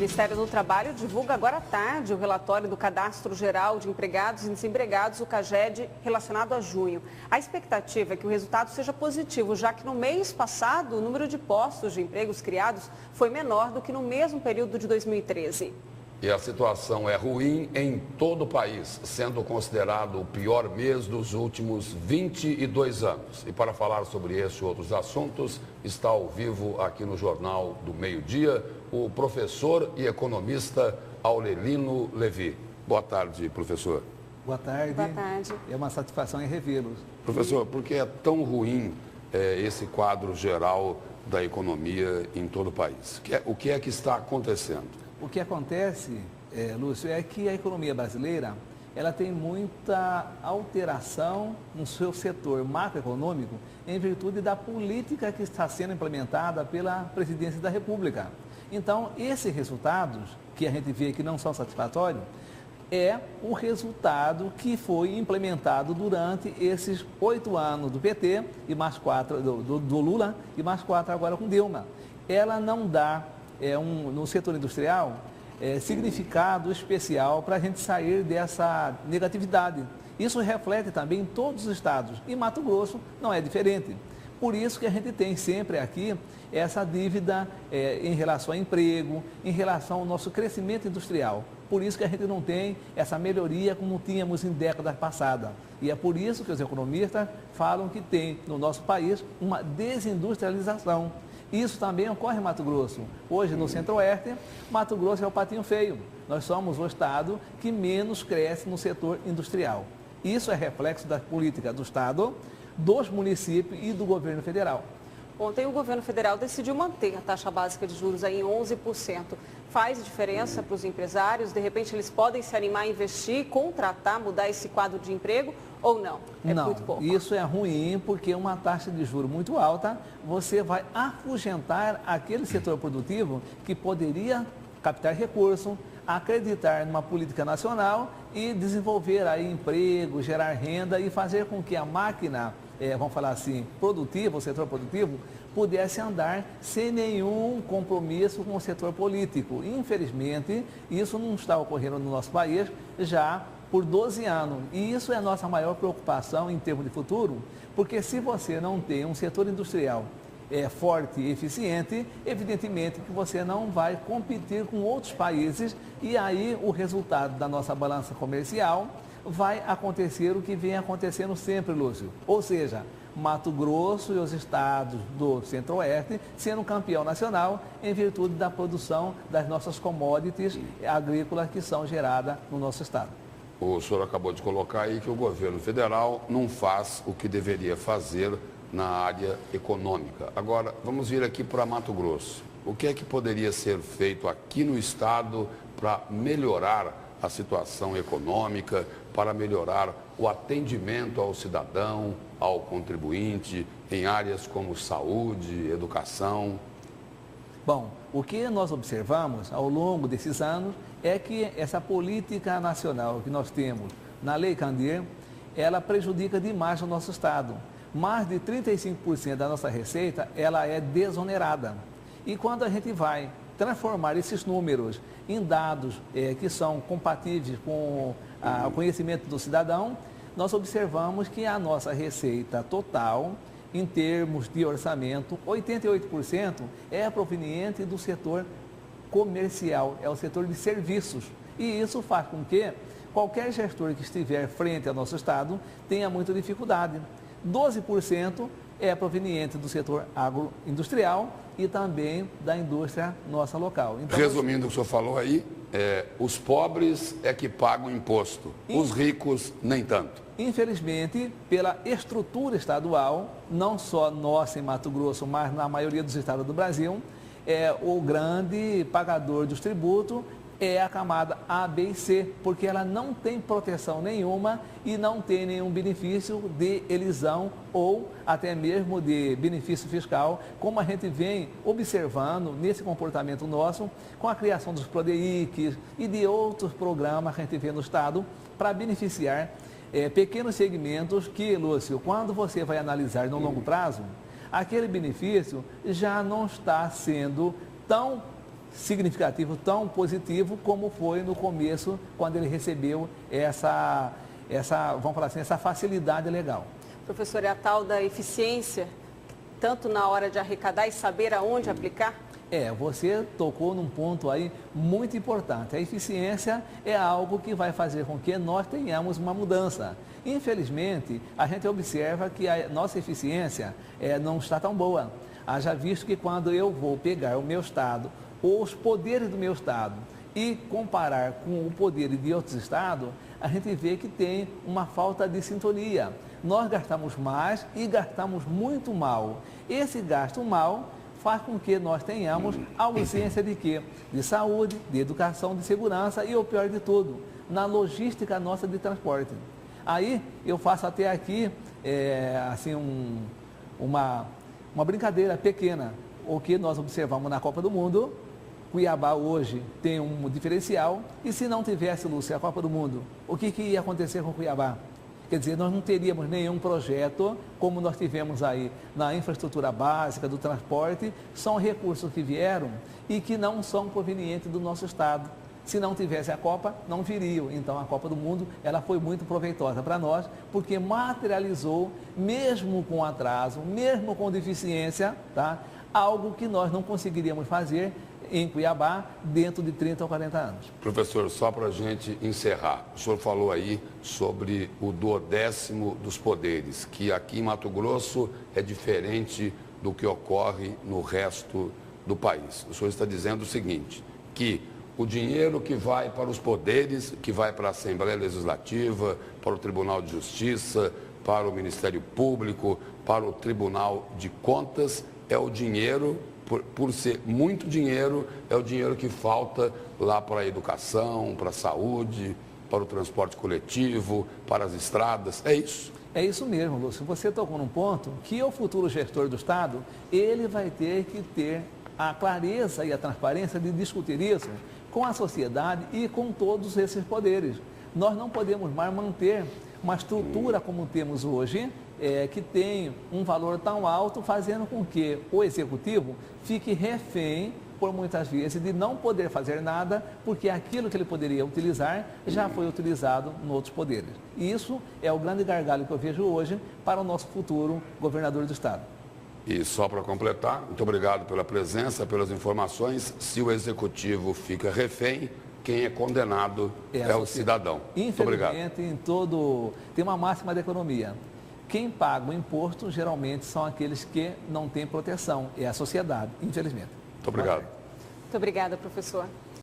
Ministério do Trabalho divulga agora à tarde o relatório do Cadastro Geral de Empregados e Desempregados, o CAGED, relacionado a junho. A expectativa é que o resultado seja positivo, já que no mês passado o número de postos de empregos criados foi menor do que no mesmo período de 2013. E a situação é ruim em todo o país, sendo considerado o pior mês dos últimos 22 anos. E para falar sobre esse e outros assuntos, está ao vivo aqui no Jornal do Meio-Dia o professor e economista Aurelino Levi. Boa tarde, professor. Boa tarde. Boa tarde. É uma satisfação em revê-los. Professor, por que é tão ruim esse quadro geral da economia em todo o país? O que é que está acontecendo? O que acontece, Lúcio, é que a economia brasileira ela tem muita alteração no seu setor macroeconômico em virtude da política que está sendo implementada pela Presidência da República. Então, esses resultados que a gente vê que não são satisfatórios é o resultado que foi implementado durante esses 8 anos do PT e mais 4 do Lula e mais 4 agora com Dilma. Ela não dá no setor industrial significado especial para a gente sair dessa negatividade. Isso reflete também em todos os estados e Mato Grosso não é diferente. Por isso que a gente tem sempre aqui essa dívida em relação ao emprego, em relação ao nosso crescimento industrial. Por isso que a gente não tem essa melhoria como tínhamos em décadas passadas. E é por isso que os economistas falam que tem no nosso país uma desindustrialização. Isso também ocorre em Mato Grosso. Hoje, no Centro-Oeste, Mato Grosso é o patinho feio. Nós somos o estado que menos cresce no setor industrial. Isso é reflexo da política do estado, dos municípios e do governo federal. Ontem o governo federal decidiu manter a taxa básica de juros aí em 11%. Faz diferença para os empresários? De repente eles podem se animar a investir, contratar, mudar esse quadro de emprego ou não? Não, muito pouco. Isso é ruim porque uma taxa de juros muito alta, você vai afugentar aquele setor produtivo que poderia captar recursos, acreditar numa política nacional e desenvolver aí emprego, gerar renda e fazer com que a máquina, vamos falar assim, produtiva, o setor produtivo, pudesse andar sem nenhum compromisso com o setor político. Infelizmente, isso não está ocorrendo no nosso país já por 12 anos. E isso é a nossa maior preocupação em termos de futuro, porque se você não tem um setor industrial forte e eficiente, evidentemente que você não vai competir com outros países e aí o resultado da nossa balança comercial vai acontecer o que vem acontecendo sempre, Lúcio. Ou seja, Mato Grosso e os estados do Centro-Oeste sendo campeão nacional em virtude da produção das nossas commodities agrícolas que são geradas no nosso estado. O senhor acabou de colocar aí que o governo federal não faz o que deveria fazer na área econômica. Agora, vamos vir aqui para Mato Grosso. O que é que poderia ser feito aqui no estado para melhorar a situação econômica, para melhorar o atendimento ao cidadão, ao contribuinte, em áreas como saúde, educação? Bom, o que nós observamos ao longo desses anos é que essa política nacional que nós temos na Lei Candir, ela prejudica demais o nosso estado. Mais de 35% da nossa receita, ela é desonerada. E quando a gente vai transformar esses números em dados que são compatíveis com o conhecimento do cidadão, nós observamos que a nossa receita total, em termos de orçamento, 88% é proveniente do setor comercial, é o setor de serviços. E isso faz com que qualquer gestor que estiver frente ao nosso estado tenha muita dificuldade. 12% é proveniente do setor agroindustrial e também da indústria nossa local. Então, resumindo o que o senhor falou aí, os pobres é que pagam imposto, os ricos nem tanto. Infelizmente, pela estrutura estadual, não só nossa em Mato Grosso, mas na maioria dos estados do Brasil, o grande pagador dos tributos é a camada A, B e C, porque ela não tem proteção nenhuma e não tem nenhum benefício de elisão ou até mesmo de benefício fiscal, como a gente vem observando nesse comportamento nosso com a criação dos PRODEICs e de outros programas que a gente vê no estado para beneficiar pequenos segmentos que, Lúcio, quando você vai analisar no longo prazo, aquele benefício já não está sendo tão significativo, tão positivo como foi no começo, quando ele recebeu vamos falar assim, essa facilidade legal. Professor, é a tal da eficiência, tanto na hora de arrecadar e saber aonde aplicar? Você tocou num ponto aí muito importante. A eficiência é algo que vai fazer com que nós tenhamos uma mudança. Infelizmente, a gente observa que a nossa eficiência não está tão boa. Haja visto que quando eu vou pegar o meu estado, ou os poderes do meu estado, e comparar com o poder de outros estados, a gente vê que tem uma falta de sintonia. Nós gastamos mais e gastamos muito mal. Esse gasto mal faz com que nós tenhamos ausência de quê? De saúde, de educação, de segurança e, o pior de tudo, na logística nossa de transporte. Aí eu faço até aqui assim uma brincadeira pequena. O que nós observamos na Copa do Mundo, Cuiabá hoje tem um diferencial, e se não tivesse, Lúcia, a Copa do Mundo, o que ia acontecer com Cuiabá? Quer dizer, nós não teríamos nenhum projeto como nós tivemos aí na infraestrutura básica do transporte. São recursos que vieram e que não são provenientes do nosso estado. Se não tivesse a Copa, não viriam. Então, a Copa do Mundo, ela foi muito proveitosa para nós, porque materializou, mesmo com atraso, mesmo com deficiência, tá? Algo que nós não conseguiríamos fazer em Cuiabá dentro de 30 ou 40 anos. Professor, só para a gente encerrar, o senhor falou aí sobre o 1/10 dos poderes, que aqui em Mato Grosso é diferente do que ocorre no resto do país. O senhor está dizendo o seguinte, que o dinheiro que vai para os poderes, que vai para a Assembleia Legislativa, para o Tribunal de Justiça, para o Ministério Público, para o Tribunal de Contas, é o dinheiro, por ser muito dinheiro, é o dinheiro que falta lá para a educação, para a saúde, para o transporte coletivo, para as estradas, é isso? É isso mesmo, Lúcio. Você tocou num ponto que o futuro gestor do Estado, ele vai ter que ter a clareza e a transparência de discutir isso com a sociedade e com todos esses poderes. Nós não podemos mais manter uma estrutura como temos hoje, que tem um valor tão alto, fazendo com que o executivo fique refém, por muitas vezes, de não poder fazer nada, porque aquilo que ele poderia utilizar já foi utilizado em outros poderes. E isso é o grande gargalo que eu vejo hoje para o nosso futuro governador do Estado. E só para completar, muito obrigado pela presença, pelas informações. Se o executivo fica refém, quem é condenado é o cidadão. Infelizmente, muito obrigado. Tem uma máxima da economia. Quem paga o imposto, geralmente, são aqueles que não têm proteção. É a sociedade, infelizmente. Muito obrigado. Muito obrigada, professor.